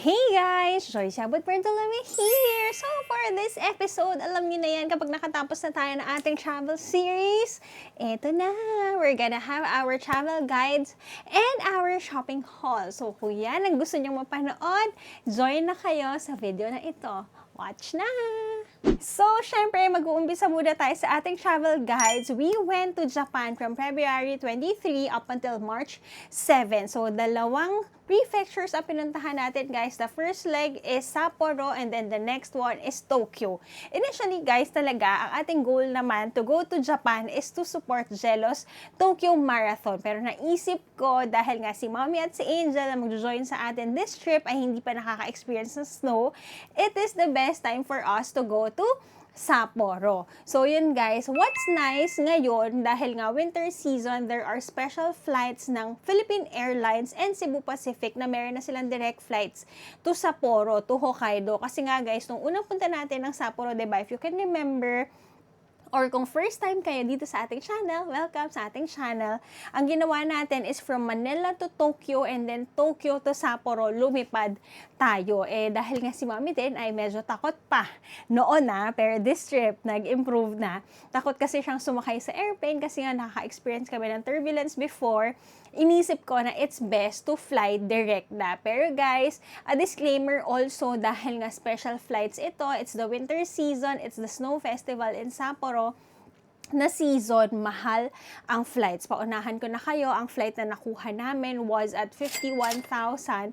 Hey guys! Joyce Abot Bartolome here! So for this episode, alam niyo na yan kapag nakatapos na tayo ng ating travel series, eto na! We're gonna have our travel guides and our shopping haul. So kung yan ang gusto niyong mapanood, join na kayo sa video na ito. Watch na! So, syempre, mag-uumpisa muna tayo sa ating travel guides. We went to Japan from February 23 up until March 7. So, dalawang prefectures ang pinuntahan natin, guys. The first leg is Sapporo and then the next one is Tokyo. Initially, guys, talaga, ang ating goal naman to go to Japan is to support Jelo's Tokyo Marathon. Pero naisip ko, dahil nga si Mommy at si Angel na mag-join sa atin this trip ay hindi pa nakaka-experience ng snow, it is the best time for us to go to Sapporo. So yun guys, what's nice ngayon, dahil nga winter season, there are special flights ng Philippine Airlines and Cebu Pacific na meron na silang direct flights to Sapporo, to Hokkaido. Kasi nga guys, nung unang punta natin ng Sapporo, diba, if you can remember, or kung first time kayo dito sa ating channel, welcome sa ating channel. Ang ginawa natin is from Manila to Tokyo and then Tokyo to Sapporo, lumipad tayo. Dahil nga si Mommy din ay medyo takot pa noon pero this trip, nag-improve na. Takot kasi siyang sumakay sa airplane kasi nga nakaka-experience kami ng turbulence before. Inisip ko na it's best to fly direct na. Pero guys, a disclaimer also, dahil nga special flights ito, it's the winter season, it's the snow festival in Sapporo, na season, mahal ang flights. Paunahan ko na kayo, ang flight na nakuha namin was at 51,000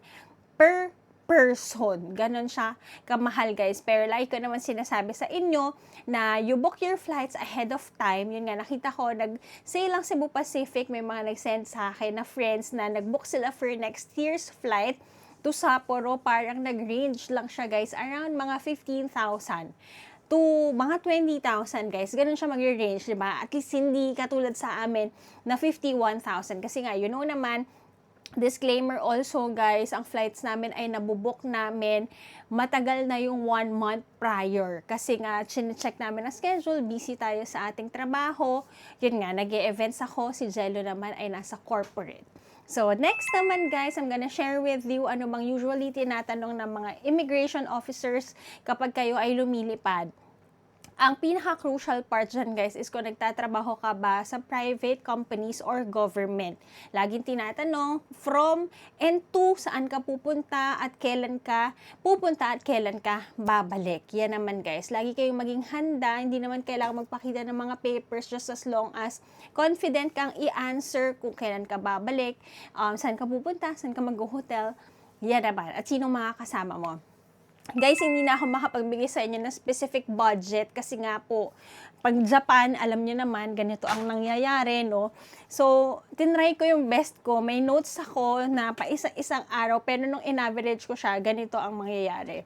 per person. Ganon siya kamahal guys. Pero like ko naman sinasabi sa inyo na you book your flights ahead of time. Yun nga, nakita ko, nag-sale lang Cebu Pacific, may mga nag-send sa akin na friends na nag-book sila for next year's flight to Sapporo. Parang nag-range lang siya guys, around mga 15,000 to mga 20,000 guys. Ganun siya mag-range, diba? At least hindi katulad sa amin na 51,000. Kasi nga, you know naman, disclaimer also guys, ang flights namin ay nabubook namin matagal na yung 1 month prior. Kasi nga, chinecheck namin ang schedule, busy tayo sa ating trabaho. Yun nga, nag-e-events ako, si Jello naman ay nasa corporate. So, next naman guys, I'm gonna share with you ano bang usually tinatanong ng mga immigration officers kapag kayo ay lumilipad. Ang pinaka-crucial part dyan guys is kung nagtatrabaho ka ba sa private companies or government. Laging tinatanong from and to, saan ka pupunta at kailan ka pupunta at kailan ka babalik. Yan naman guys, lagi kayong maging handa, hindi naman kailangan magpakita ng mga papers just as long as confident kang i-answer kung kailan ka babalik, saan ka pupunta, saan ka mag-hotel, yan naman, at sino mga kasama mo. Guys, hindi na ako makapagbigay sa inyo ng specific budget kasi nga po, pag Japan, alam niyo naman, ganito ang nangyayari, no? So, tinry ko yung best ko. May notes ako na pa isang araw, pero nung in-average ko siya, ganito ang mangyayari.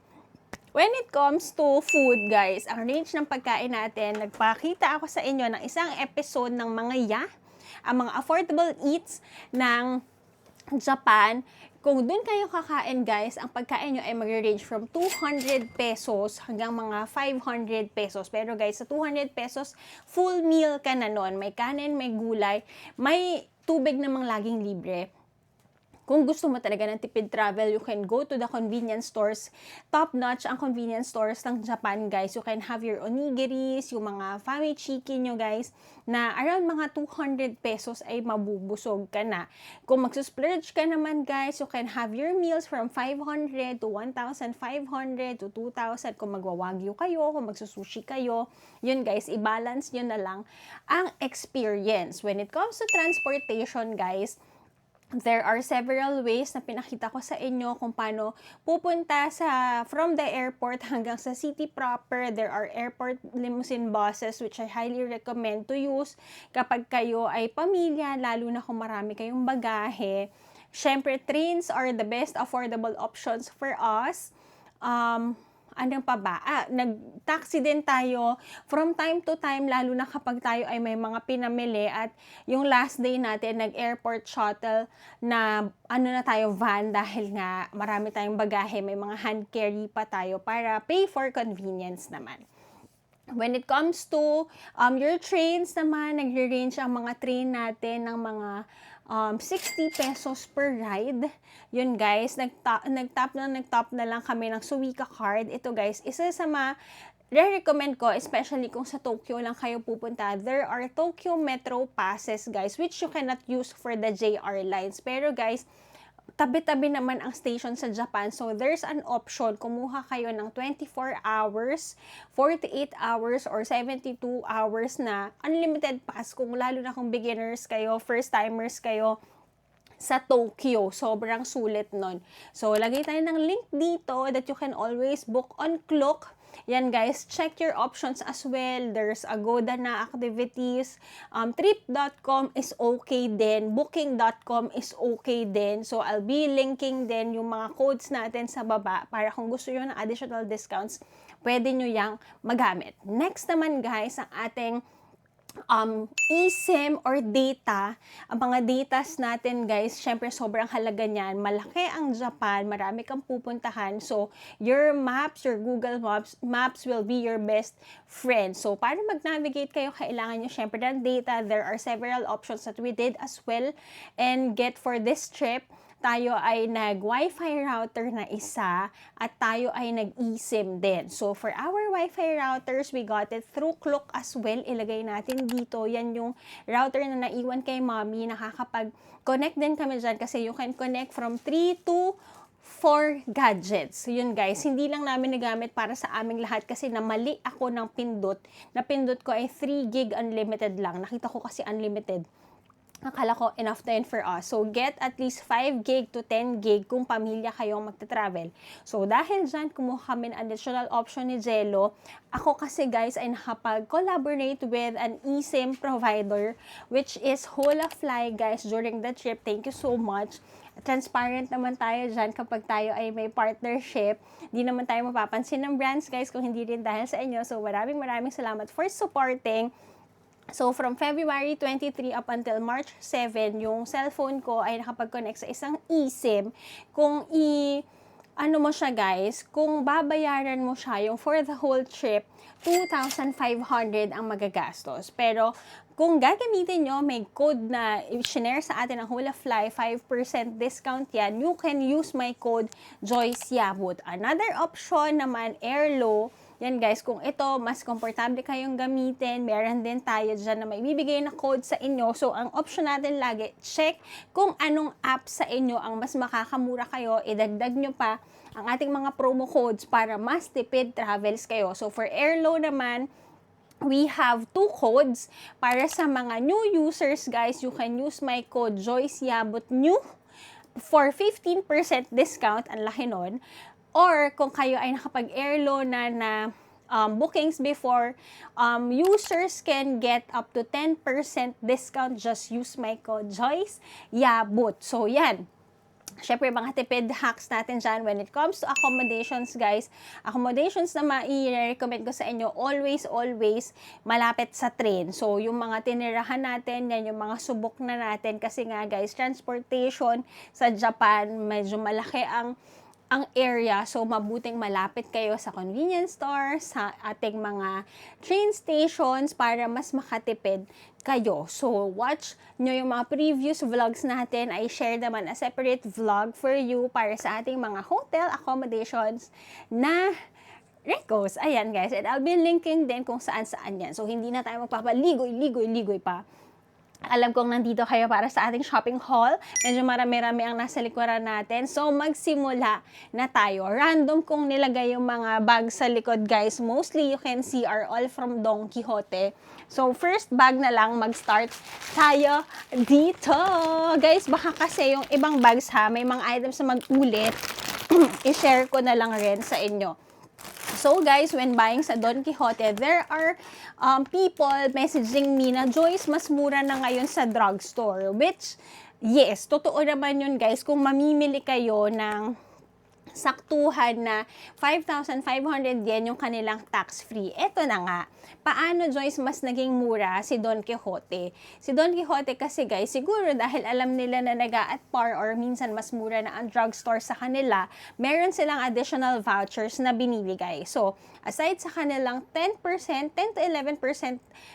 When it comes to food, guys, ang range ng pagkain natin, nagpakita ako sa inyo ng isang episode ng mga ang mga affordable eats ng Japan. Kung doon kayo kakain guys, ang pagkain nyo ay mag-range from 200 pesos hanggang mga 500 pesos. Pero guys, sa 200 pesos, full meal ka na nun. May kanin, may gulay, may tubig namang laging libre. Kung gusto mo talaga ng tipid travel, you can go to the convenience stores. Top-notch ang convenience stores ng Japan, guys. You can have your onigiris, yung mga famichiki nyo, guys, na around mga 200 pesos ay mabubusog ka na. Kung magsusplurge ka naman, guys, you can have your meals from 500 to 1,500 to 2,000. Kung magwawagyu kayo, kung magsusushi kayo, yun, guys, i-balance nyo na lang ang experience. When it comes to transportation, guys, there are several ways na pinakita ko sa inyo kung paano pupunta from the airport hanggang sa city proper. There are airport limousine buses which I highly recommend to use kapag kayo ay pamilya, lalo na kung marami kayong bagahe. Syempre, trains are the best affordable options for us. Anong pa ba? Nag-taxi din tayo from time to time, lalo na kapag tayo ay may mga pinamili at yung last day natin, nag-airport shuttle na na tayo van dahil nga marami tayong bagahe, may mga hand carry pa tayo para pay for convenience naman. When it comes to your trains naman, nagre-range ang mga train natin ng mga 60 pesos per ride. Yun guys, nag-top na lang kami ng Suica card. Ito guys, isa sa re-recommend ko, especially kung sa Tokyo lang kayo pupunta, there are Tokyo Metro passes guys, which you cannot use for the JR lines. Pero guys, tabi-tabi naman ang station sa Japan. So, there's an option. Kumuha kayo ng 24 hours, 48 hours, or 72 hours na unlimited pass lalo na kung beginners kayo, first-timers kayo sa Tokyo. Sobrang sulit nun. So, lagay tayo ng link dito that you can always book on Klook. Yan guys, check your options as well. There's Agoda na activities. Trip.com is okay din. Booking.com is okay din. So, I'll be linking din yung mga codes natin sa baba para kung gusto nyo ng additional discounts, pwede nyo yang magamit. Next naman guys, ang ating eSIM or data. Ang mga datas natin guys, syempre sobrang halaga niyan. Malaki ang Japan, marami kang pupuntahan. So, your maps, your Google Maps will be your best friend. So, para mag-navigate kayo, kailangan nyo syempre ng data. There are several options that we did as well and get for this trip. Tayo ay nag-Wi-Fi router na isa at tayo ay nag-eSIM din. So, for our Wi-Fi routers, we got it through Klook as well. Ilagay natin dito. Yan yung router na naiwan kay mommy. Nakakapag-connect din kami dyan kasi you can connect from 3 to 4 gadgets. Yun guys, hindi lang namin nagamit para sa aming lahat kasi namali ako ng pindot. Napindot ko ay 3 gig unlimited lang. Nakita ko kasi unlimited. Akala ko enough din for us. So, get at least 5 gig to 10 gig kung pamilya kayong magta-travel. So, dahil dyan, kumuha kami ng additional option ni Jello. Ako kasi guys ay nakapag-collaborate with an eSIM provider which is Holafly guys during the trip. Thank you so much. Transparent naman tayo dyan kapag tayo ay may partnership. Di naman tayo mapapansin ng brands guys kung hindi rin dahil sa inyo. So, maraming salamat for supporting. So, from February 23 up until March 7, yung cellphone ko ay nakapag-connect sa isang eSIM. Kung mo siya guys, kung babayaran mo siya, yung for the whole trip, 2,500 ang magagastos. Pero, kung gagamitin nyo, may code na i-share sa atin ng Holafly, 5% discount yan, you can use my code Joyce Yabut. Another option naman, Airlo. Yan guys, kung ito, mas komportable kayong gamitin, meron din tayo dyan na may bibigay na code sa inyo. So, ang option natin lagi, check kung anong app sa inyo ang mas makakamura kayo, idagdag nyo pa ang ating mga promo codes para mas tipid travels kayo. So, for Airlo naman, we have 2 codes para sa mga new users guys. You can use my code Joyce Yabut New for 15% discount. Ang laki nun. Or kung kayo ay nakapag-Airlo na bookings before, users can get up to 10% discount. Just use my code Joyce Yabut. So yan. Syempre, mga tipid hacks natin dyan when it comes to accommodations, guys. Accommodations na mai-recommend ko sa inyo, always malapit sa train. So, yung mga tinirahan natin, yan yung mga subok na natin. Kasi nga, guys, transportation sa Japan, medyo malaki ang area, so mabuting malapit kayo sa convenience store, sa ating mga train stations para mas makatipid kayo. So, watch nyo yung mga previous vlogs natin. I share naman a separate vlog for you para sa ating mga hotel accommodations na recos. Ayan guys, and I'll be linking din kung saan-saan yan. So, hindi na tayo magpapaligoy pa. Alam kong nandito kayo para sa ating shopping haul. Medyo marami-rami ang nasa likuran natin. So, magsimula na tayo. Random kong nilagay yung mga bags sa likod, guys. Mostly, you can see are all from Don Quijote. So, first bag na lang, mag-start tayo dito. Guys, baka kasi yung ibang bags ha, may mga items na mag-ulit. I-share ko na lang rin sa inyo. So guys, when buying sa Don Quijote, there are people messaging me na, Joyce, mas mura na ngayon sa drugstore. Which, yes, totoo naman yun guys. Kung mamimili kayo ng saktuhan na 5,500 yen yung kanilang tax-free. Eto na nga, paano Joyce mas naging mura si Don Quixote? Si Don Quixote kasi guys, siguro dahil alam nila na nag-a-at par or minsan mas mura na ang drugstore sa kanila, meron silang additional vouchers na binibigay. So, aside sa kanilang 10% to 11%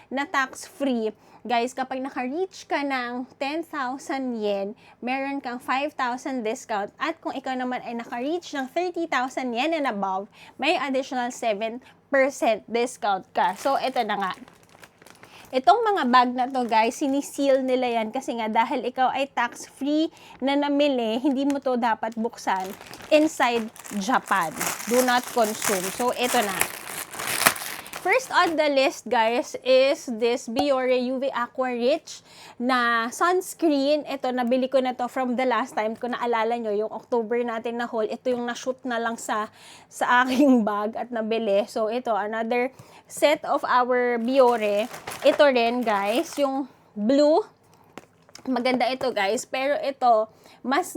na tax-free, guys, kapag naka-reach ka ng 10,000 yen, meron kang 5,000 discount. At kung ikaw naman ay naka-reach ng 30,000 yen and above, may additional 7% discount ka. So, ito na nga. Itong mga bag na to guys, siniseal nila yan kasi nga dahil ikaw ay tax-free na namili, hindi mo to dapat buksan inside Japan. Do not consume. So, ito na. First on the list, guys, is this Biore UV Aqua Rich na sunscreen. Ito, nabili ko na to from the last time. Kung naalala nyo, yung October natin na haul, ito yung na-shoot na lang sa aking bag at nabili. So, ito, another set of our Biore. Ito rin, guys, yung blue. Maganda ito, guys. Pero ito, mas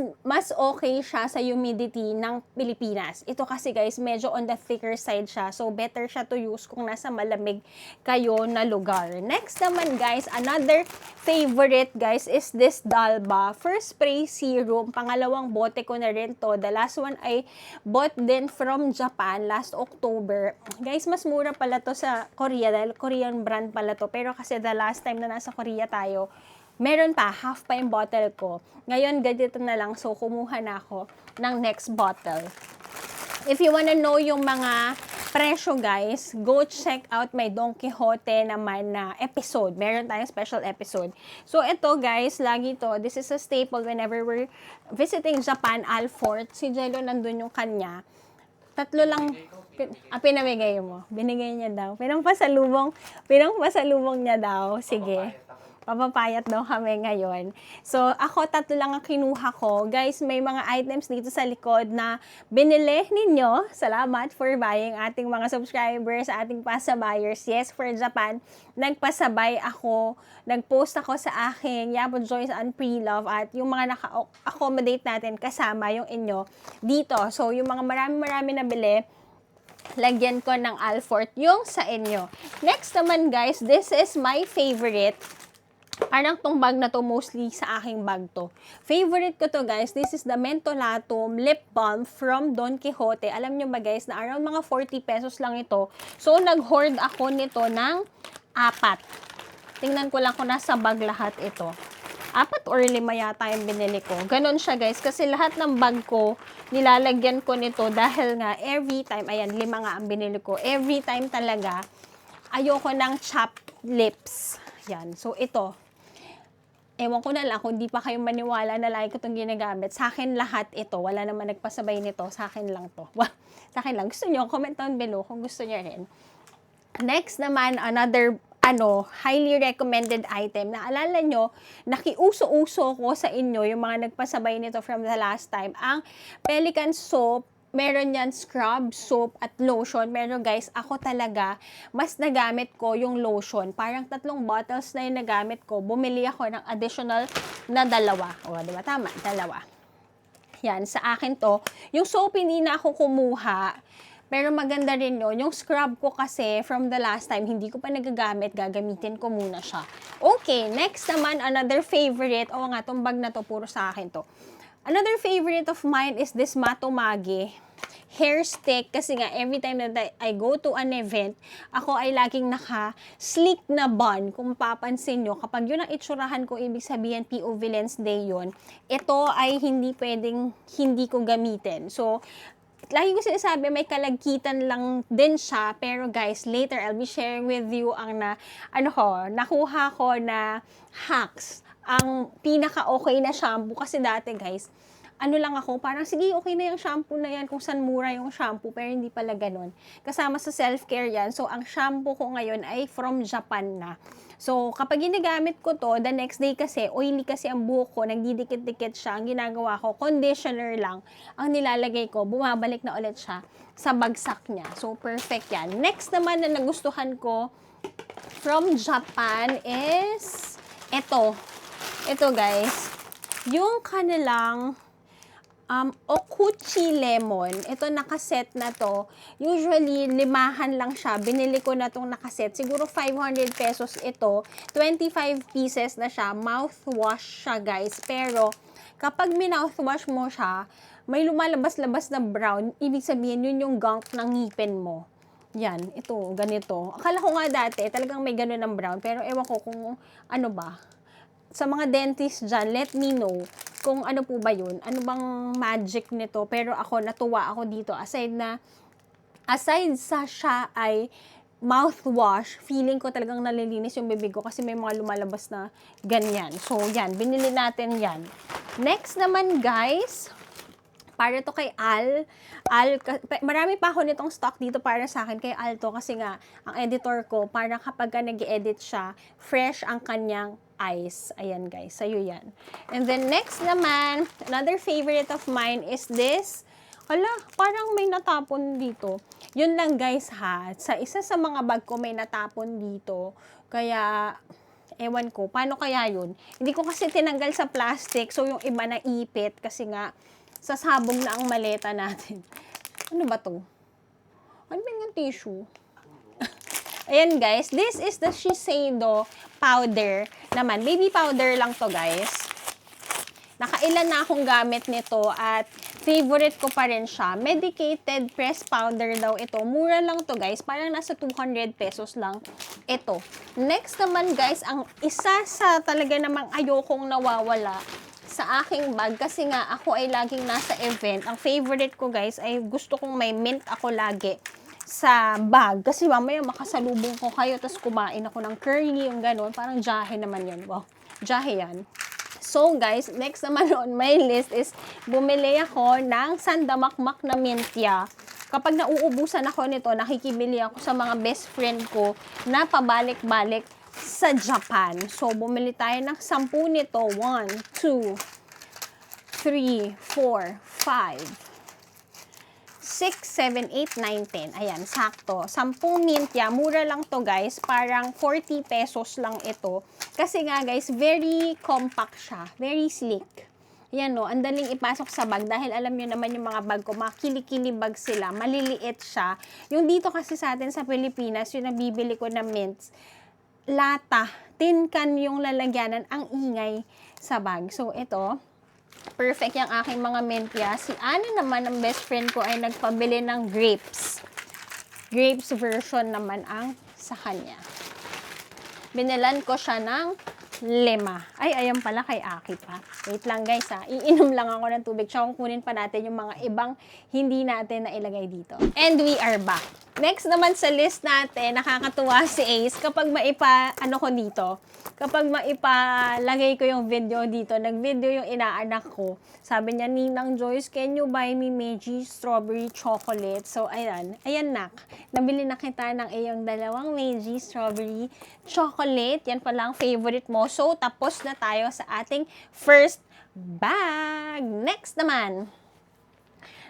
okay siya sa humidity ng Pilipinas. Ito kasi guys, medyo on the thicker side siya. So, better siya to use kung nasa malamig kayo na lugar. Next naman guys, another favorite guys is this Dalba First Spray Serum. Pangalawang bote ko na rin to. The last one ay bought din from Japan last October. Guys, mas mura pala to sa Korea dahil Korean brand pala to. Pero kasi the last time na nasa Korea tayo, meron pa, half pa yung bottle ko. Ngayon, ganito na lang. So, kumuha na ako ng next bottle. If you wanna know yung mga presyo, guys, go check out my Don Quixote naman na episode. Meron tayong special episode. So, ito, guys, lagi to. This is a staple whenever we're visiting Japan, Alfort. Si Jello, nandun yung kanya. Tatlo lang, pinamigay mo. Binigay niya daw. Pinangpasalubong niya daw. Sige. Papapayat daw kami ngayon. So, ako, tatlo lang ang kinuha ko. Guys, may mga items dito sa likod na binili ninyo. Salamat for buying ating mga subscribers, ating pasabayers. Yes, for Japan, nagpasabay ako. Nag-post ako sa aking Yabo Joyce and Pre-Love at yung mga naka-accommodate natin kasama yung inyo dito. So, yung mga marami-marami na bili, lagyan ko ng Alfort yung sa inyo. Next naman guys, this is my favorite. Parang tong bag na to, mostly sa aking bag to. Favorite ko to guys, this is the Mentolatum Lip Balm from Don Quixote. Alam nyo ba guys, na around mga 40 pesos lang ito. So, nag-hoard ako nito ng 4. Tingnan ko lang kung nasa bag lahat ito. 4 or 5 yata yung binili ko. Ganon siya guys, kasi lahat ng bag ko, nilalagyan ko nito dahil nga every time, ayan, 5 nga ang binili ko. Every time talaga, ayoko ng chapped lips. Yan, so ito. Ewan ko na lang kung di pa kayo maniwala na lagi ko itong ginagamit. Sa akin lahat ito. Wala naman nagpasabay nito. Sa akin lang to. Sa akin lang. Gusto nyo, comment down below kung gusto nyo rin. Next naman, another highly recommended item. Naalala nyo, nakiuso-uso ko sa inyo yung mga nagpasabay nito from the last time. Ang Pelican Soap. Meron yan scrub, soap, at lotion. Pero guys, ako talaga, mas nagamit ko yung lotion. Parang 3 bottles na yung nagamit ko. Bumili ako ng additional na 2. O, diba? Tama, 2. Yan, sa akin to. Yung soap, hindi na ako kumuha. Pero maganda rin yun. Yung scrub ko kasi, from the last time, hindi ko pa nagagamit. Gagamitin ko muna siya. Okay, next naman, another favorite. O nga, tong bag na to, puro sa akin to. Another favorite of mine is this Matomage hair stick. Kasi nga, every time that I go to an event, ako ay laging naka-sleek na bun. Kung papansin nyo, kapag yun ang itsurahan ko, ibig sabihin POV Lens Day yun, ito ay hindi pwedeng hindi ko gamitin. So, lagi ko sinasabi, may kalagkitan lang din siya. Pero guys, later I'll be sharing with you ang nakuha ko na hacks. Ang pinaka-okay na shampoo. Kasi dati guys, lang ako, parang sige, okay na yung shampoo na yan kung saan mura yung shampoo. Pero hindi pala ganun. Kasama sa self-care yan. So, ang shampoo ko ngayon ay from Japan na. So, kapag ginagamit ko to, the next day kasi, oily kasi ang buhok ko, nagdidikit-dikit siya. Ang ginagawa ko, conditioner lang ang nilalagay ko. Bumabalik na ulit siya sa bagsak niya. So, perfect yan. Next naman na nagustuhan ko from Japan is ito. Ito guys, yung kanilang Okuchi Lemon. Ito nakaset na to. Usually, 5 lang siya. Binili ko na tong nakaset. Siguro 500 pesos ito. 25 pieces na siya. Mouthwash siya, guys. Pero, kapag minouthwash mo siya, may lumalabas-labas na brown. Ibig sabihin, yun yung gunk ng ngipin mo. Yan, ito, ganito. Akala ko nga dati, talagang may ganun ng brown. Pero ewan ko kung ano ba. Sa mga dentist dyan, let me know kung ano po ba yun. Ano bang magic nito. Pero ako, natuwa ako dito. Aside sa siya ay mouthwash, feeling ko talagang nalilinis yung bibig ko kasi may mga lumalabas na ganyan. So, yan. Binili natin yan. Next naman, guys, para to kay Al. Marami pa ako nitong stock dito para sa akin kay Al to kasi nga, ang editor ko, para kapag nag-edit siya, fresh ang kanyang eyes. Ayan guys, sa'yo yan. And then next naman, another favorite of mine is this. Hala, parang may natapon dito. Yun lang guys ha, sa isa sa mga bag ko may natapon dito. Kaya, ewan ko, paano kaya yun? Hindi ko kasi tinanggal sa plastic, so yung iba na ipit kasi nga, sasabog na ang maleta natin. Ano ba to? Ano ba yung tissue? Ayan guys, this is the Shiseido powder naman. Baby powder lang to guys. Nakailan na akong gamit nito at favorite ko pa rin siya. Medicated press powder daw ito. Mura lang to guys. Parang nasa 200 pesos lang ito. Next naman guys, ang isa sa talaga namang ayokong nawawala sa aking bag kasi nga ako ay laging nasa event. Ang favorite ko guys ay gusto kong may mint ako lagi sa bag. Kasi mamaya makasalubong ko kayo tapos kumain ako ng curly, yung gano'n. Parang jahe naman yan. Wow, jahe yan. So guys, next naman on my list is bumili ako ng sandamakmak na mintya. Kapag nauubusan ako nito, nakikibili ako sa mga best friend ko na pabalik-balik sa Japan. So, bumili tayo ng 10 nito. 1, 2, 3, 4, 5, 6, 7, 8, 9, 10. Ayan, sakto. 10 mintya. Mura lang to guys. Parang 40 pesos lang ito. Kasi nga guys, very compact siya. Very sleek. Yan no, ang daling ipasok sa bag. Dahil alam nyo naman yung mga bag ko, mga kilikili bag sila. Maliliit siya. Yung dito kasi sa atin sa Pilipinas, yung nabibili ko na mints, lata, tin can yung lalagyanan, ang ingay sa bag. So, ito, perfect yung aking mga mintya. Si Ana naman, ang best friend ko, ay nagpabili ng grapes. Grapes version naman ang sa kanya. Binilan ko siya ng 5. Ay, ayan pala kay Aki pa. Wait lang guys ha. Iinom lang ako ng tubig. Tsaka kunin pa natin yung mga ibang hindi natin na ilagay dito. And we are back. Next naman sa list natin, nakakatuwa si Ace kapag kapag maipalagay ko yung video dito, nag-video yung inaanak ko. Sabi niya, Ninang Joyce, can you buy me Meiji strawberry chocolate? So, ayan nak. Nabili na kita ng iyong 2 Meiji strawberry chocolate. Yan pala ang favorite mo. So, tapos na tayo sa ating first bag. Next naman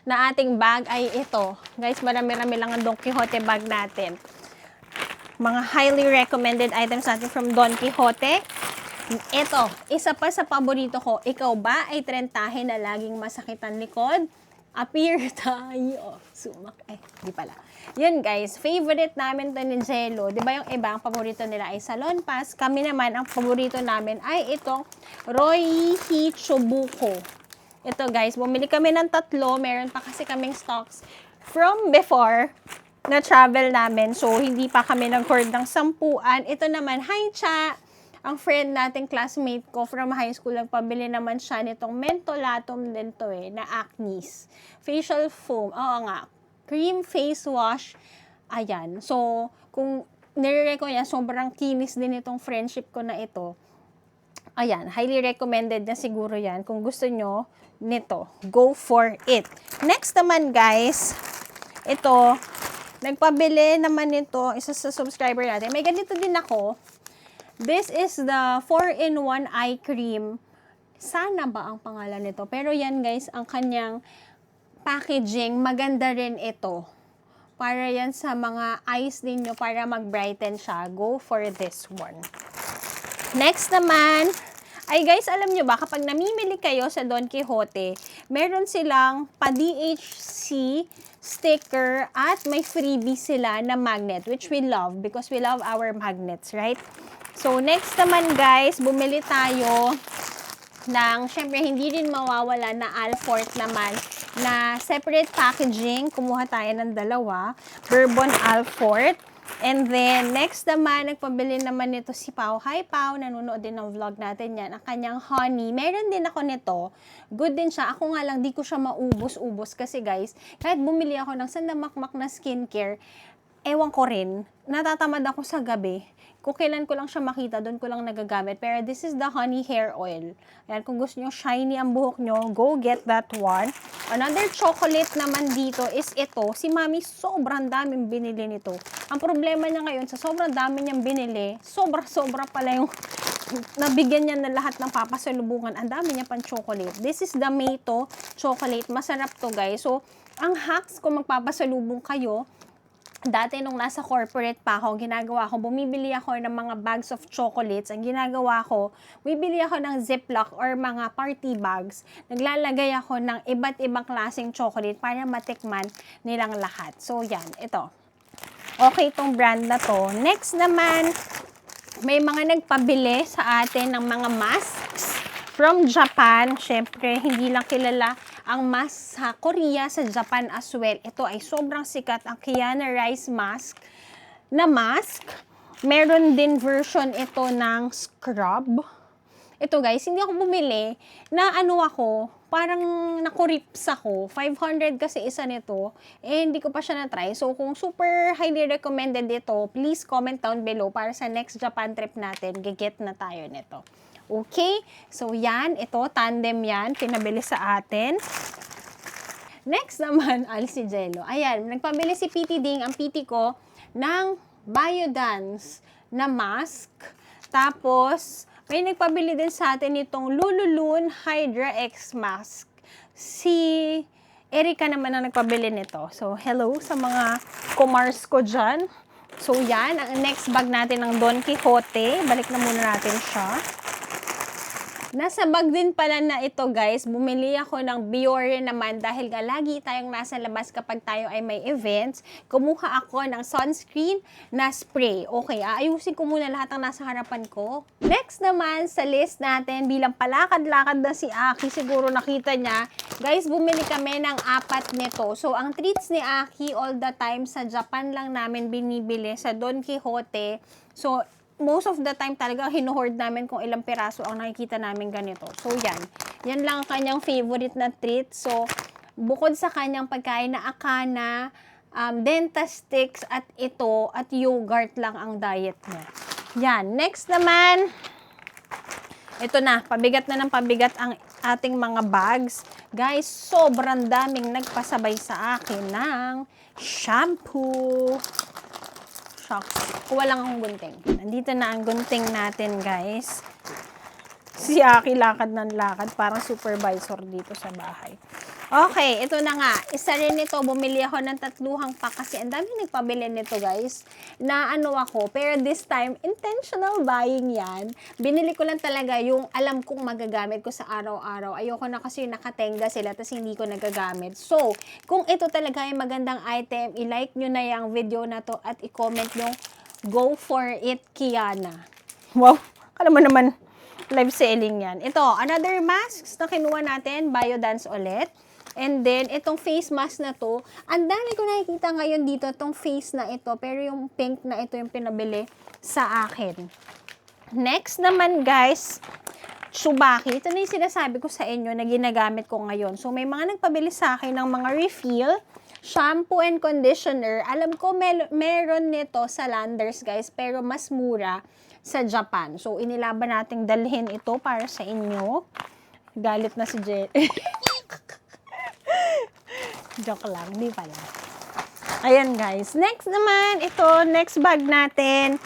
na ating bag ay ito. Guys, marami-rami lang ang Don Quijote bag natin. Mga highly recommended items natin from Don Quijote. Ito, isa pa sa paborito ko. Ikaw ba ay trentahin na laging masakit ang likod? Appear tayo. Sumak. Di pala. Yun guys, favorite namin to ni Jello. Di ba yung iba, ang paborito nila ay Salon Pass. Kami naman, ang paborito namin ay itong Roy Hichobuko. Ito guys, bumili kami ng 3. Meron pa kasi kaming stocks from before na travel namin. So, hindi pa kami nag-hoard ng 10. Ito naman, hi Cha! Ang friend nating classmate ko from high school, nagpabili naman siya nitong mentolatum din to na Acne's. Facial foam. Oo nga. Cream face wash. Ayan. So, kung nire-recommend niya, sobrang kinis din itong friendship ko na ito. Ayan. Highly recommended na siguro yan. Kung gusto nyo nito, go for it. Next naman guys, ito, nagpabili naman nito, isa sa subscriber natin. May ganito din ako. This is the 4-in-1 eye cream. Sana ba ang pangalan nito? Pero yan guys, ang kanyang packaging, maganda rin ito. Para yan sa mga eyes ninyo, para mag-brighten siya. Go for this one. Next naman, Ay guys, alam nyo ba, kapag namimili kayo sa Don Quixote, meron silang pa-DHC sticker at may freebie sila na magnet, which we love because we love our magnets, right? So, next naman guys, bumili tayo ng, syempre, hindi rin mawawala na Alfort naman na separate packaging. Kumuha tayo ng dalawa. Bourbon Alfort. And then, next naman, nagpabili naman nito si Pao. Hi, Pao. Nanonood din ng vlog natin yan. Ang kanyang honey. Meron din ako nito. Good din siya. Ako nga lang, di ko siya maubos-ubos. Kasi guys, kahit bumili ako ng sandamakmak na skincare, ewan ko rin, natatamad ako sa gabi. Kung kailan ko lang siya makita, doon ko lang nagagamit. Pero this is the honey hair oil. Ayan, kung gusto nyo shiny ang buhok nyo, go get that one. Another chocolate naman dito is ito. Si Mami, sobrang daming binili nito. Ang problema niya ngayon, sa sobrang dami niyang binili, sobra-sobra pala yung nabigyan niya na lahat ng papasalubungan. Ang dami niya pang chocolate. This is the Mate chocolate. Masarap to guys. So, ang hacks kung magpapasalubong kayo, dati nung nasa corporate pa ako, ginagawa ko, bumibili ako ng mga bags of chocolates. Ang ginagawa ko, bibili ako ng Ziploc or mga party bags. Naglalagay ako ng iba't ibang klaseng chocolate para matikman nilang lahat. So, yan. Ito. Okay tong brand na to. Next naman, may mga nagpabili sa atin ng mga masks from Japan. Siyempre, hindi lang kilala ang mask sa Korea, sa Japan as well. Ito ay sobrang sikat, ang Kiana Rice mask na mask. Meron din version ito ng scrub. Ito guys, hindi ako bumili na ano ako, parang nakurips ako. 500 kasi isa nito, eh hindi ko pa siya na-try. So kung super highly recommended ito, please comment down below para sa next Japan trip natin, giget na tayo nito. Okay? So, yan. Ito, tandem yan. Pinabili sa atin. Next naman, si Jello. Ayan, nagpabili si PT Ding, ang PT ko, ng Biodance na mask. Tapos, may nagpabili din sa atin itong Lululun Hydra X mask. Si Erika naman ang nagpabili nito. So, hello sa mga kumars ko dyan. So, yan. Ang next bag natin ng Don Quixote. Balik na muna natin siya. Nasa bag din pala na ito guys, bumili ako ng Biore naman dahil lagi tayong nasa labas kapag tayo ay may events. Kumuha ako ng sunscreen na spray. Okay, aayusin ko muna lahat ng nasa harapan ko. Next naman sa list natin, bilang palakad-lakad na si Aki, siguro nakita niya, guys, bumili kami ng 4 nito. So, ang treats ni Aki all the time sa Japan lang namin binibili sa Don Quixote. So, most of the time talaga hinuhoard namin kung ilang piraso ang nakikita namin ganito. So, yan. Yan lang ang kanyang favorite na treat. So, bukod sa kanyang pagkain na akana, Dentasticks at ito, at yogurt lang ang diet mo. Yan. Next naman, ito na. Pabigat na ng pabigat ang ating mga bags. Guys, sobrang daming nagpasabay sa akin ng shampoo. Shucks. Kuha lang akong gunting. Nandito na ang gunting natin, guys. Si Aki lakad ng lakad. Parang supervisor dito sa bahay. Okay, ito na nga. Isa rin ito. Bumili ako ng 3 pack kasi ang dami nagpabili nito, guys. Na ano ako. Pero this time, intentional buying yan. Binili ko lang talaga yung alam kong magagamit ko sa araw-araw. Ayoko na kasi nakatenga sila tapos hindi ko nagagamit. So, kung ito talaga ay magandang item, i-like nyo na yung video na to at i-comment nyo, go for it, Kiana. Wow, kala mo naman live selling yan. Ito, another masks na kinuha natin, Biodance ulit. And then, itong face mask na to, ang dami ko nakikita ngayon dito, itong face na ito, pero yung pink na ito yung pinabili sa akin. Next naman, guys, Tsubaki. Ito na yung sinasabi ko sa inyo na ginagamit ko ngayon. So, may mga nagpabili sa akin ng mga refill, shampoo and conditioner. Alam ko meron nito sa Landers, guys, pero mas mura sa Japan. So, inilaban nating dalhin ito para sa inyo. Galit na si Jen. Joke lang, di pala. Ayan, guys. Next naman, ito, next bag natin.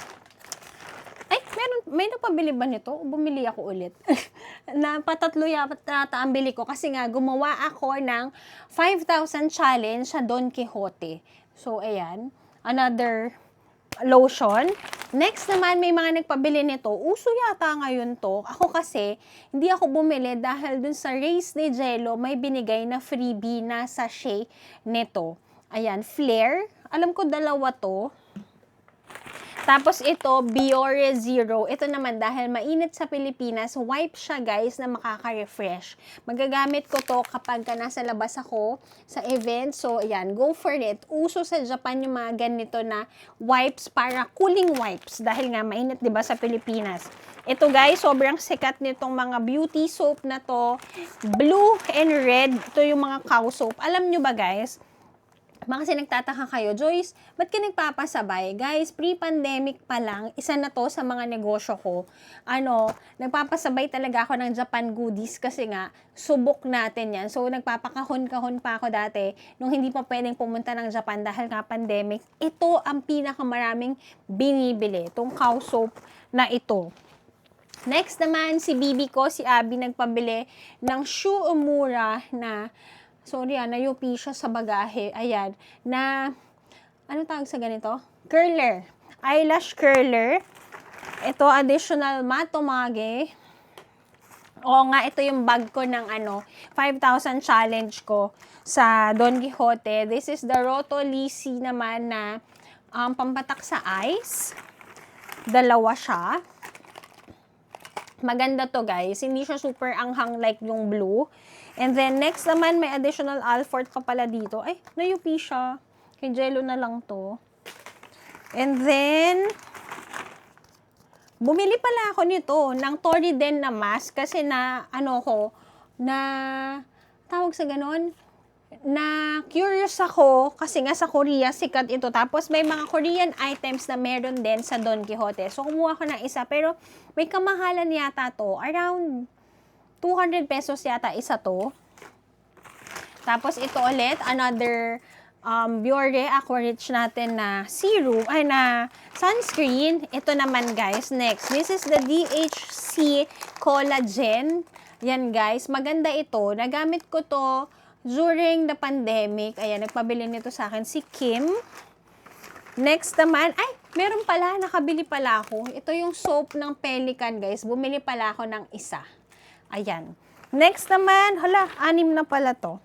Ay, may napabili ba nito? Bumili ako ulit. Napatatlo yata ang bili ko kasi nga gumawa ako ng 5,000 challenge sa Don Quixote. So, ayan. Another lotion. Next naman, may mga nagpabili nito. Uso yata ngayon to. Ako kasi, hindi ako bumili dahil dun sa Race de Jello, may binigay na freebie na sachet nito. Ayan, Flare. Alam ko dalawa to. Tapos ito, Biore Zero. Ito naman dahil mainit sa Pilipinas, wipe siya guys na makaka-refresh. Magagamit ko to kapag nasa labas ako sa event. So ayan, go for it. Uso sa Japan yung mga ganito na wipes para cooling wipes. Dahil nga mainit 'di ba sa Pilipinas. Ito guys, sobrang sikat nitong mga beauty soap na to. Blue and red. Ito yung mga cow soap. Alam nyo ba guys? Mga kasi nagtataka kayo, Joyce, ba't ka nagpapasabay? Guys, pre-pandemic pa lang, isa na to sa mga negosyo ko. Nagpapasabay talaga ako ng Japan goodies kasi nga, subok natin yan. So, nagpapakahon-kahon pa ako dati nung hindi pa pwedeng pumunta ng Japan dahil nga pandemic. Ito ang pinakamaraming binibili, itong cow soap na ito. Next naman, si bibi ko, si Abby, nagpabili ng Shu Uemura na nayupi siya sa bagahe. Ayan, na, ano tawag sa ganito? Curler. Eyelash curler. Ito, additional matomage. Oo nga, ito yung bag ko ng 5,000 challenge ko sa Don Quixote. This is the Roto Lisi naman na pampatak sa eyes. Dalawa siya. Maganda to guys. Hindi siya super anghang like yung blue. And then, next naman, may additional Alfort pa pala dito. Ay, nayupi siya. Kay Jello na lang to. And then, bumili pala ako nito ng Toriden na mask kasi tawag sa ganon, na curious ako kasi nga sa Korea, sikat ito. Tapos, may mga Korean items na meron din sa Don Quixote. So, kumuha ko ng isa. Pero, may kamahalan yata to. Around 200 pesos yata isa to. Tapos ito ulit, another Biore Aqua Rich natin na serum, na sunscreen. Ito naman guys, next. This is the DHC Collagen. Yan guys, maganda ito. Nagamit ko to during the pandemic. Ayan, nagpabili nito sa akin si Kim. Next naman, meron pala, nakabili pala ako. Ito yung soap ng Pelican guys. Bumili pala ako ng isa. Ayan. Next naman, 6 na pala to.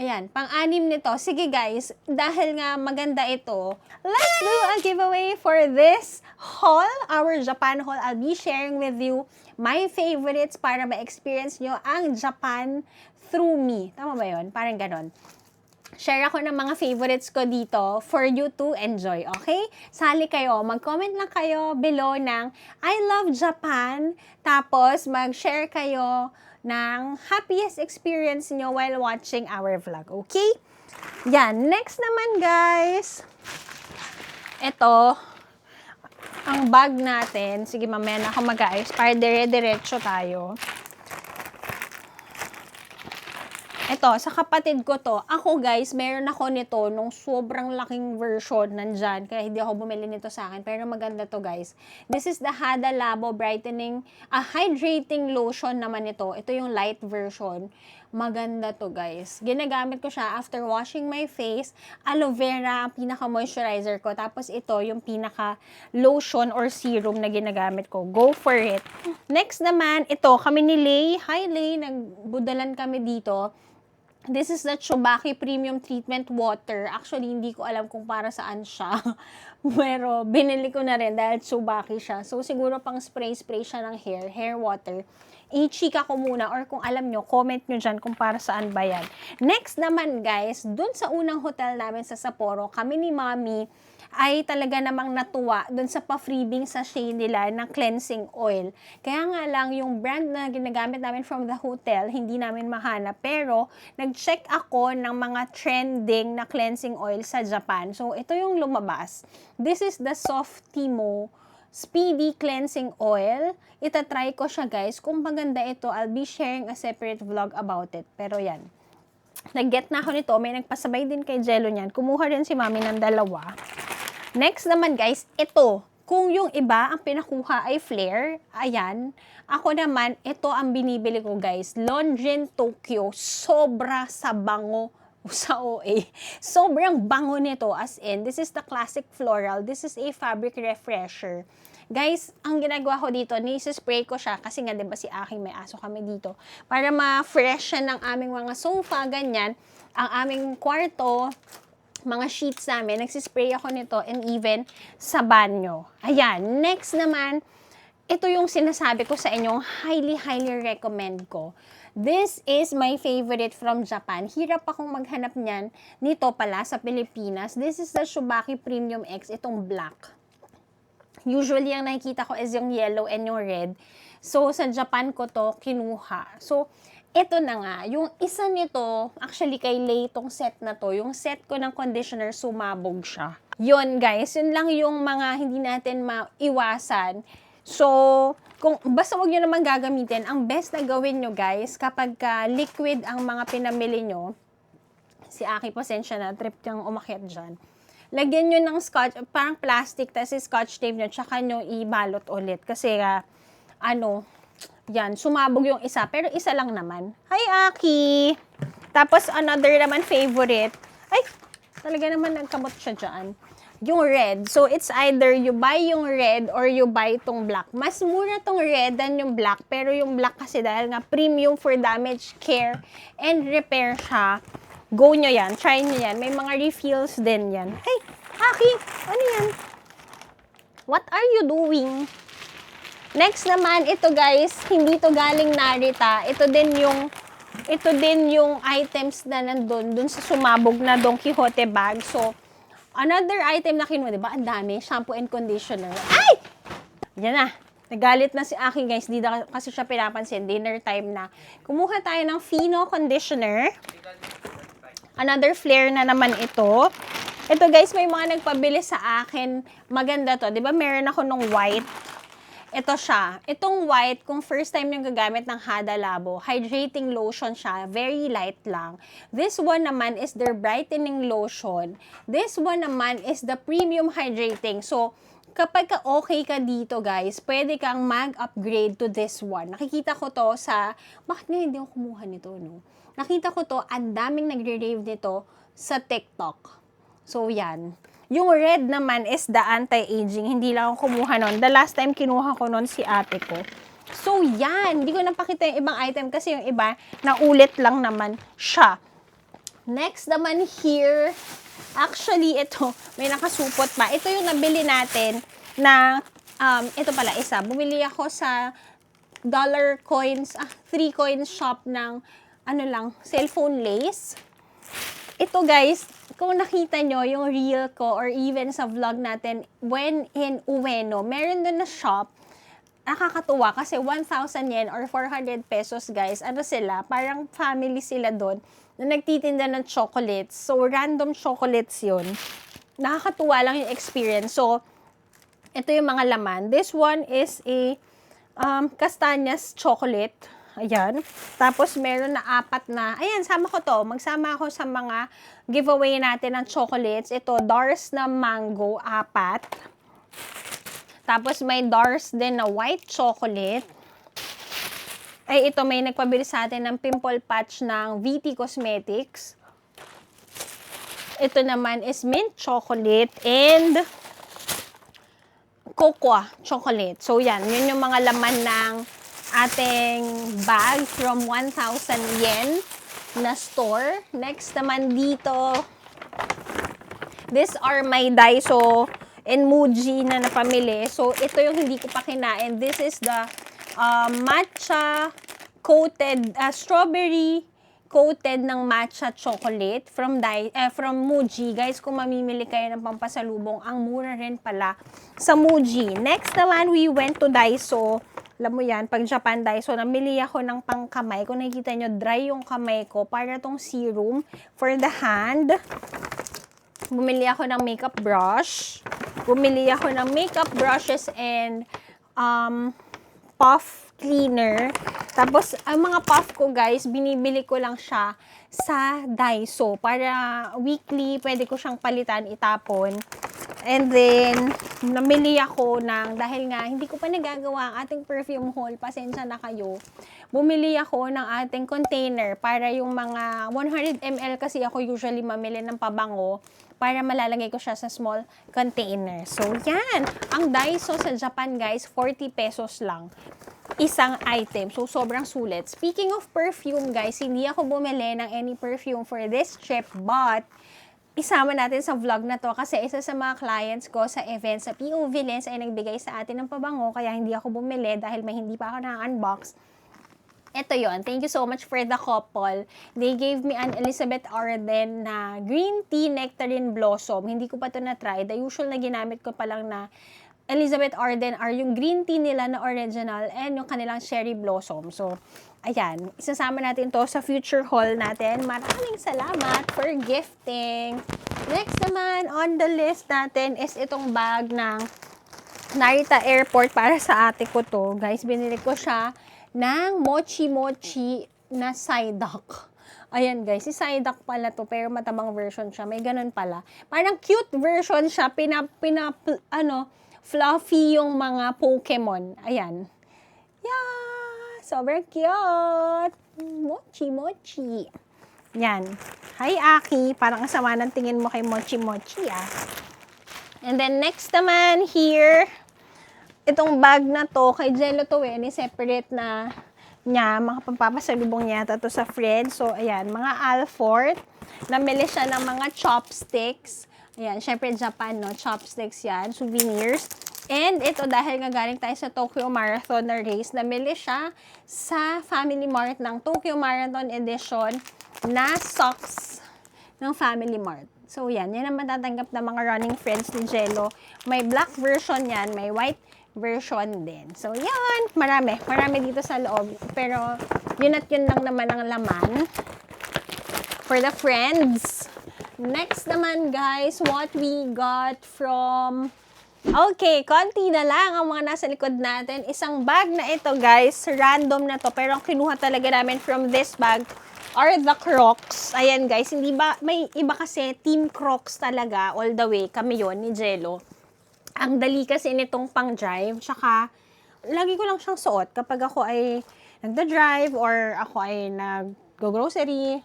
Ayan, pang-anim nito. Sige guys, dahil nga maganda ito, let's do a giveaway for this haul, our Japan haul. I'll be sharing with you my favorites para ma-experience nyo ang Japan through me. Tama ba yun? Parang ganon. Share ako ng mga favorites ko dito for you to enjoy, okay? Sali kayo, mag-comment lang kayo below ng I love Japan, tapos mag-share kayo ng happiest experience nyo while watching our vlog, okay? Yan, next naman guys, ito, ang bag natin. Sige, mamaya na ako mag-ayos para dire-diretso tayo. Ito, sa kapatid ko to. Ako guys, meron ako nito nung sobrang laking version nandyan. Kaya hindi ako bumili nito sa akin. Pero maganda to guys. This is the Hada Labo Brightening, Hydrating Lotion naman ito. Ito yung light version. Maganda to guys. Ginagamit ko siya after washing my face. Aloe vera ang pinaka-moisturizer ko. Tapos ito yung pinaka-lotion or serum na ginagamit ko. Go for it. Next naman, ito, kami ni Lay. Hi Lay, nagbudalan kami dito. This is the Chobaki Premium Treatment Water. Actually, hindi ko alam kung para saan siya. Pero, binili ko na rin dahil Chobaki siya. So, siguro pang spray-spray siya ng hair water. I-chika ko muna or kung alam nyo, comment nyo dyan kung para saan ba yan. Next naman guys, dun sa unang hotel namin sa Sapporo, kami ni Mami ay talaga namang natuwa dun sa pa-freebing sachet nila na cleansing oil. Kaya nga lang, yung brand na ginagamit namin from the hotel, hindi namin mahanap. Pero, nag-check ako ng mga trending na cleansing oil sa Japan. So, ito yung lumabas. This is the Softimo Speedy Cleansing Oil. Itatry ko siya guys. Kung maganda ito, I'll be sharing a separate vlog about it. Pero yan. Nag-get na ako nito. May nagpasabay din kay Jello niyan. Kumuha rin si Mami ng dalawa. Next naman guys, ito. Kung yung iba, ang pinakuha ay Flare. Ayan. Ako naman, ito ang binibili ko guys. Longines Tokyo. Sobra sa bango. sa OA. Sobrang bango nito, as in, this is the classic floral. This is a fabric refresher. Guys, ang ginagawa ko dito, nisi-spray ko siya kasi nga 'di ba si aking may aso kami dito para ma-fresh ng aming mga sofa, ganyan. Ang aming kwarto, mga sheets namin, nagsispray ako nito and even sa banyo. Ayan, next naman, ito yung sinasabi ko sa inyo, highly recommend ko. This is my favorite from Japan. Hirap akong maghanap niyan nito pala sa Pilipinas. This is the Shubaki Premium X, itong black. Usually, ang nakikita ko is yung yellow and yung red. So, sa Japan ko to kinuha. So, ito na nga. Yung isa nito, actually kay Lay tong set na to, yung set ko ng conditioner, sumabog siya. Yun, guys. Yun lang yung mga hindi natin maiwasan. So, basta wag nyo naman gagamitin, ang best na gawin nyo, guys, kapag liquid ang mga pinamili nyo, si Aki, pasensya na, trip niyang umakyat dyan. Lagyan nyo ng scotch, parang plastic, tapos scotch tape nyo, tsaka nyo ibalot ulit. Kasi, yan, sumabog yung isa, pero isa lang naman. Hi, Aki! Tapos, another naman favorite. Ay, talaga naman nagkamot siya dyan. Yung red. So, it's either you buy yung red or you buy itong black. Mas mura tong red than yung black, pero yung black kasi dahil nga premium for damage care and repair siya, go nyo yan. Try nyo yan. May mga refills din yan. Hey, Aki! Ano yan? What are you doing? Next naman, ito guys, hindi to galing Narita. Ito din yung items na nandun, dun sa sumabog na Don Quixote bag. So, another item na kinuha, diba? Ang dami. Shampoo and conditioner. Ay! Yan na. Nagalit na si Aki guys. Di na kasi siya pinapansin. Dinner time na. Kumuha tayo ng Fino conditioner. Another flare na naman ito. Ito guys, may mga nagpabili sa akin. Maganda to. Diba meron ako nung white? Ito siya. Itong white, kung first time yung gagamit ng Hada Labo, hydrating lotion siya. Very light lang. This one naman is their brightening lotion. This one naman is the premium hydrating. So, kapag okay ka dito guys, pwede kang mag-upgrade to this one. Nakikita ko to sa... Bakit nga hindi ako kumuha nito, no? Nakita ko to, ang daming nagre-rave nito sa TikTok. So, yan. Yung red naman is the anti-aging. Hindi lang ako kumuha nun. The last time kinuha ko nun si ate ko. So, yan. Hindi ko napakita yung ibang item kasi yung iba, naulit lang naman siya. Next naman here, actually, ito, may nakasupot pa. Ito yung nabili natin na, ito pala, isa. Bumili ako sa dollar coins, 3 coins shop ng, cellphone lace. Ito guys, kung nakita nyo yung reel ko or even sa vlog natin, when in Ueno, meron doon na shop, nakakatuwa kasi 1,000 yen or 400 pesos guys, sila, parang family sila doon, na nagtitinda ng chocolates. So, random chocolates yun. Nakakatuwa lang yung experience. So, ito yung mga laman. This one is a Castañas chocolate. Ayan. Tapos, meron na 4 na. Ayan, sama ko to. Magsama ako sa mga giveaway natin ng chocolates. Ito, Dars na mango, 4. Tapos, may Dars din na white chocolate. Ay, ito, may nagpabili sa atin ng pimple patch ng VT Cosmetics. Ito naman is mint chocolate and cocoa chocolate. So, yan. Yun yung mga laman ng ating bag from 1,000 yen na store. Next naman dito, these are my Daiso and Muji na napamili. So, ito yung hindi ko pa kinain. This is the matcha coated, strawberry coated ng matcha chocolate from Muji. Guys, kung mamimili kayo ng pampasalubong, ang mura rin pala sa Muji. Next naman, we went to Daiso. Alam mo yan, pag Japan Daiso, namili ako ng pangkamay. Kung nakikita nyo, dry yung kamay ko para tong serum for the hand. Bumili ako ng makeup brush. Bumili ako ng makeup brushes and puff cleaner. Tapos, ang mga puff ko, guys, binibili ko lang siya sa Daiso. Para weekly, pwede ko siyang palitan, itapon. And then, namili ako ng, dahil nga, hindi ko pa nagagawa ang ating perfume haul, pasensya na kayo. bumili ako ng ating container para yung mga 100 ml kasi ako usually mamili ng pabango para malalagay ko siya sa small container. So, yan. Ang Daiso sa Japan, guys, 40 pesos lang. Isang item. So, sobrang sulit. Speaking of perfume, guys, hindi ako bumili ng any perfume for this trip, but isama natin sa vlog na to kasi isa sa mga clients ko sa event sa POV Lens ay nagbigay sa atin ng pabango kaya hindi ako bumili dahil may hindi pa ako na-unbox. Ito yon. Thank you so much for the couple. They gave me an Elizabeth Arden na green tea nectarine blossom. Hindi ko pa ito na-try. The usual na ginamit ko pa lang na Elizabeth Arden are yung green tea nila na original and yung kanilang cherry blossom. So, ayan. Isasama natin to sa future haul natin. Maraming salamat for gifting. Next naman on the list natin is itong bag ng Narita Airport para sa ate ko to. Guys, binili ko siya ng mochi-mochi na Psyduck. Ayan guys, si Psyduck pala to, pero matabang version siya. May ganun pala. Parang cute version siya, fluffy yung mga Pokemon. Ayan. Yeah! Sobrang cute! Mochi-mochi. Yan. Hi, Aki. Parang asama ng tingin mo kay mochi-mochi, ah. And then, next naman, here, itong bag na to, kay Jello to ni separate na niya, makapapasalubong niya to sa friend. So, ayan, mga Alfort. Namili siya ng mga chopsticks. Ayan, syempre Japan, no? Chopsticks yan, souvenirs. And ito, dahil nga galing tayo sa Tokyo Marathon na race, namili siya sa Family Mart ng Tokyo Marathon Edition na socks ng Family Mart. So, yan ang matatanggap ng mga running friends ni Jello. May black version yan, may white version din. So, yan. Marami dito sa loob. Pero, yun at yun lang naman ang laman for the friends. Next naman, guys, what we got from... Okay, konti na lang ang mga nasa likod natin. Isang bag na ito, guys. Random na to. Pero ang kinuha talaga namin from this bag are the Crocs. Ayan, guys. Hindi ba, may iba kasi, Team Crocs talaga, all the way. Kami yon ni Jello. Ang dali kasi nitong pang-drive, tsaka lagi ko lang siyang suot kapag ako ay nagda-drive or ako ay nag-grocery.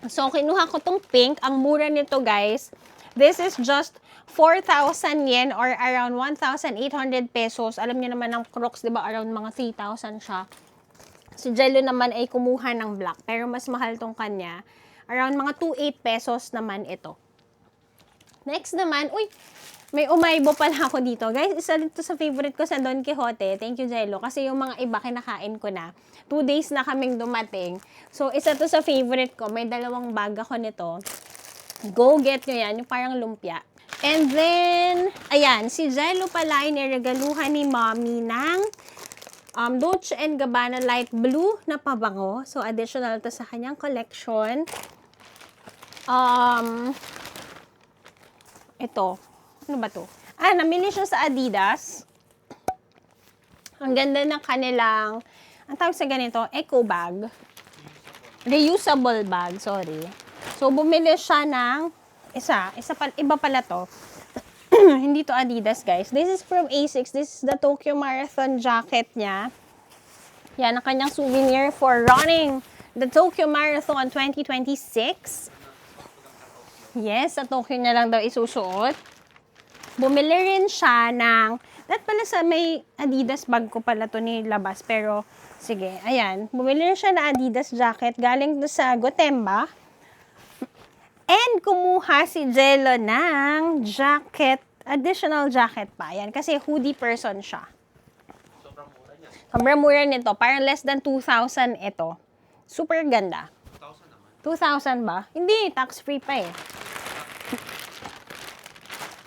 So, kinuha ko tong pink. Ang mura nito, guys. This is just 4,000 yen or around 1,800 pesos. Alam niyo naman ng Crocs, di ba? Around mga 3,000 siya. Si Jello naman ay kumuha ng black, pero mas mahal tong kanya. Around mga 2,800 pesos naman ito. Next naman, uy, may umaybo pala ako dito. Guys, isa dito sa favorite ko sa Don Quixote. Thank you, Jello. Kasi yung mga iba kinakain ko na. 2 days na kaming dumating. So, isa to sa favorite ko. May dalawang bag ako nito. Go get nyo yan. Yung parang lumpia. And then, ayan. Si Jello pala ay niregaluhan ni Mommy ng Dolce & Gabbana Light Blue na pabango. So, additional to sa kanyang collection. Ito. Ano ba to? Namili siya sa Adidas. Ang ganda ng kanilang, ang tawag sa ganito, eco bag. Reusable bag, sorry. So, bumili siya ng iba pala to. Hindi to Adidas, guys. This is from Asics. This is the Tokyo Marathon jacket niya. Yan, ang kanyang souvenir for running the Tokyo Marathon 2026. Yes, sa Tokyo na lang daw isusuot. Bumili rin siya ng, pala sa may Adidas bag ko pala to nilabas, pero sige, ayan. Bumili rin siya na Adidas jacket galing do sa Gotemba. And kumuha si Jello ng jacket, additional jacket pa. Ayan, kasi hoodie person siya. Sobrang mura nito. Parang less than 2,000 ito. Super ganda. 2,000 ba? Hindi, tax-free pa eh.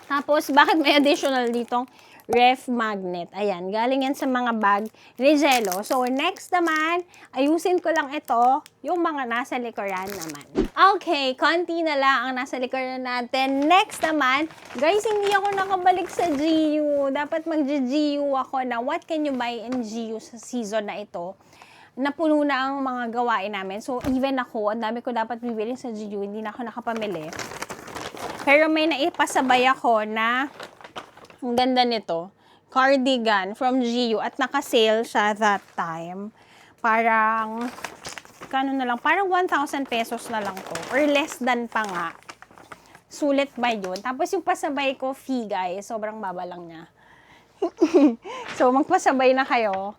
Tapos, bakit may additional ditong ref magnet? Ayan, galing yan sa mga bag ni Jello. So, next naman, ayusin ko lang ito, yung mga nasa likuran naman. Okay, konti na lang ang nasa likuran natin. Next naman, guys, hindi ako nakabalik sa GU. Dapat mag-GU ako na what can you buy in GU sa season na ito. Napuno na ang mga gawain namin. So, even ako, ang dami ko dapat bibili sa GU, hindi na ako nakapamili. Pero may naipasabay ako na ang ganda nito, cardigan from GU at naka-sale siya that time. Parang, kano na lang, parang 1,000 pesos na lang to. Or less than pa nga. Sulit ba yun? Tapos yung pasabay ko fee, guys, sobrang baba lang niya. So, magpasabay na kayo.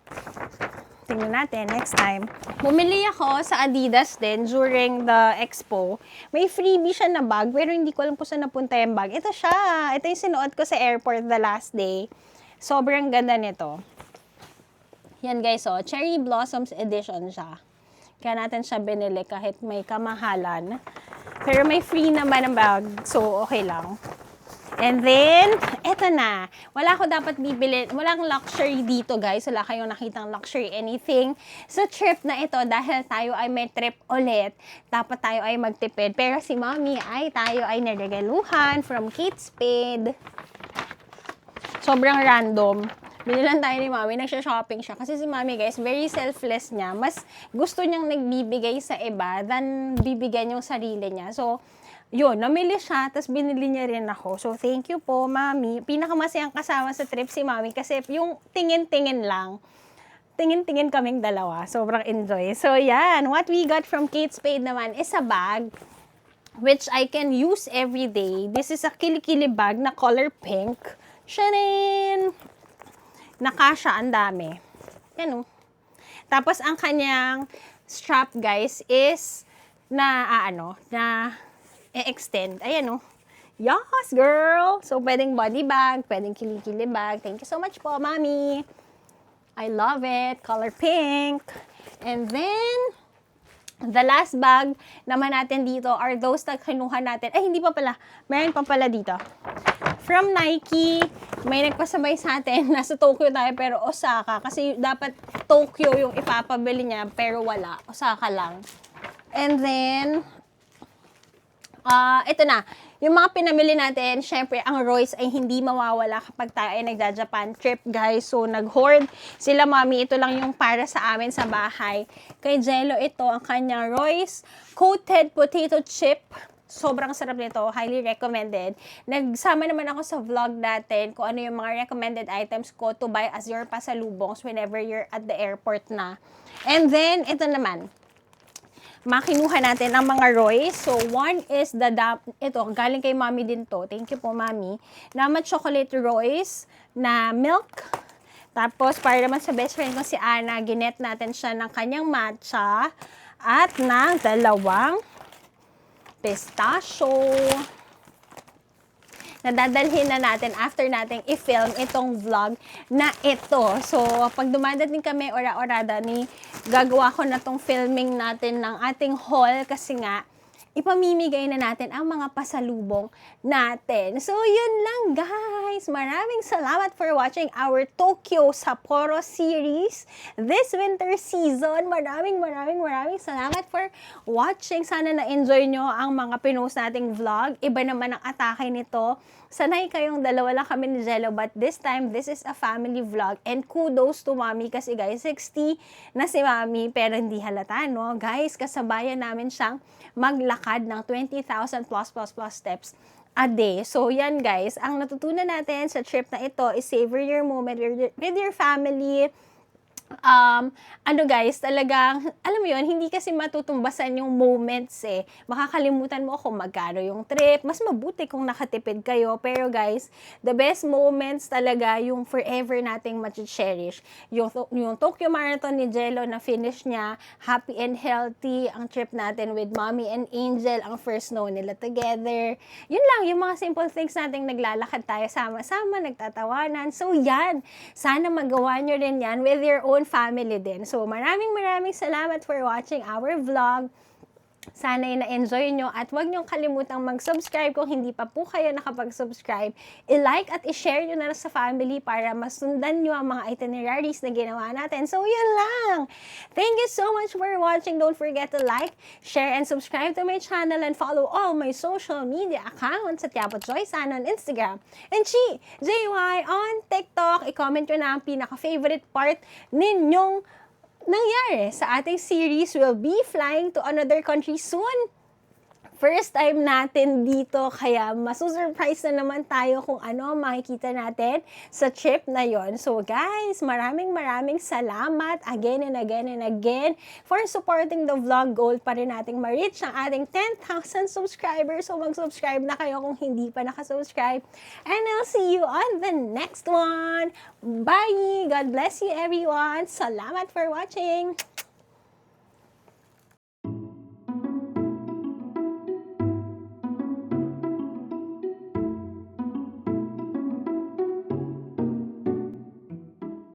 Tingnan natin next time. Bumili ako sa Adidas din during the expo. May freebie siya na bag, pero hindi ko alam kung saan napunta yung bag. Ito siya. Ito yung sinuot ko sa airport the last day. Sobrang ganda nito. Yan guys, oh. Cherry Blossoms Edition siya. Kaya natin siya binili kahit may kamahalan. Pero may free naman ang bag, so okay lang. And then, eto na. Wala ko dapat bibili. Walang luxury dito, guys. Wala kayong nakitang luxury anything sa trip na ito dahil tayo ay may trip ulit. Dapat tayo ay magtipid. Pero si Mommy tayo ay naregaluhan from Kate Spade. Sobrang random. Binilan tayo ni Mommy, nagsha-shopping siya. Kasi si Mommy, guys, very selfless niya. Mas gusto niyang nagbibigay sa iba than bibigyan yung sarili niya. So, yun, namili siya, tapos binili niya rin ako. So, thank you po, Mommy. Pinakamasayang kasama sa trip si Mommy kasi yung tingin-tingin lang. Tingin-tingin kaming dalawa. Sobrang enjoy. So, yan. What we got from Kate Spade naman is a bag which I can use every day. This is a kilikili bag na color pink. Shanin! Nakasya, ang dami. Yan o. Tapos, ang kanyang strap, guys, is na extend. Ayan, oh. Yes, girl! So, pwedeng body bag, pwedeng kilikili bag. Thank you so much po, Mommy. I love it. Color pink. And then, the last bag naman natin dito are those na kinuha natin. Ay, hindi pa pala. Meron pa pala dito. From Nike, may nagpasabay sa atin. Nasa Tokyo tayo, pero Osaka. Kasi dapat Tokyo yung ipapabili niya, pero wala. Osaka lang. And then, ito na, yung mga pinamili natin, syempre, ang Royce ay hindi mawawala kapag tayo ay nagja-Japan trip, guys. So, nag-hoard sila, Mommy. Ito lang yung para sa amin sa bahay. Kay Jello, ito, ang kanyang Royce Coated Potato Chip. Sobrang sarap nito. Highly recommended. Nagsama naman ako sa vlog natin kung ano yung mga recommended items ko to buy as your pasalubongs whenever you're at the airport na. And then, ito naman. Makinuha natin ang mga Royce. So, one is ito, galing kay Mommy din to. Thank you po, Mommy. Nama Chocolate Royce na milk. Tapos, para naman sa best friend ko si Ana, ginet natin siya ng kanyang matcha at ng dalawang pistachio. Nadadalhin na natin after nating i-film itong vlog na ito. So, pag dumadating kami ora-orada gagawa ko na tong filming natin ng ating haul kasi nga, ipamimigay na natin ang mga pasalubong natin. So, yun lang guys. Maraming salamat for watching our Tokyo Sapporo series this winter season. Maraming salamat for watching. Sana na-enjoy nyo ang mga pinost nating vlog. Iba naman ang atake nito. Sanay kayong dalawa lang kami ni Jello, but this time, this is a family vlog. And kudos to Mommy kasi guys, 60 na si Mommy, pero hindi halata, no? Guys, kasabayan namin siyang maglakad ng 20,000 plus steps a day. So, yan guys, ang natutunan natin sa trip na ito is savor your moment with your family. Guys, talagang, alam mo yun, hindi kasi matutumbasan yung moments Makakalimutan mo kung magkano yung trip. Mas mabuti kung nakatipid kayo. Pero guys, the best moments talaga yung forever nating cherish. Yung Tokyo Marathon ni Jello na finish niya, happy and healthy. Ang trip natin with Mommy and Angel, ang first snow nila together. Yun lang, yung mga simple things nating naglalakad tayo sama-sama, nagtatawanan. So yan, sana magawa nyo rin yan with your own family din. So, maraming salamat for watching our vlog. Sana'y na-enjoy nyo at huwag nyong kalimutang mag-subscribe kung hindi pa po kayo nakapag-subscribe. I-like at i-share nyo na sa family para masundan nyo ang mga itineraries na ginawa natin. So, yun lang! Thank you so much for watching. Don't forget to like, share, and subscribe to my channel and follow all my social media accounts at Yapo Joy San on Instagram and Chi JY on TikTok. I-comment nyo na ang pinaka-favorite part ninyong nangyari sa ating series. Will be flying to another country soon. First time natin dito, kaya masusurprise na naman tayo kung ano makikita natin sa trip na yon. So guys, maraming salamat again and again for supporting the vlog. Goal pa rin nating ma-reach ang ating 10,000 subscribers. So mag-subscribe na kayo kung hindi pa nakasubscribe. And I'll see you on the next one. Bye! God bless you everyone. Salamat for watching.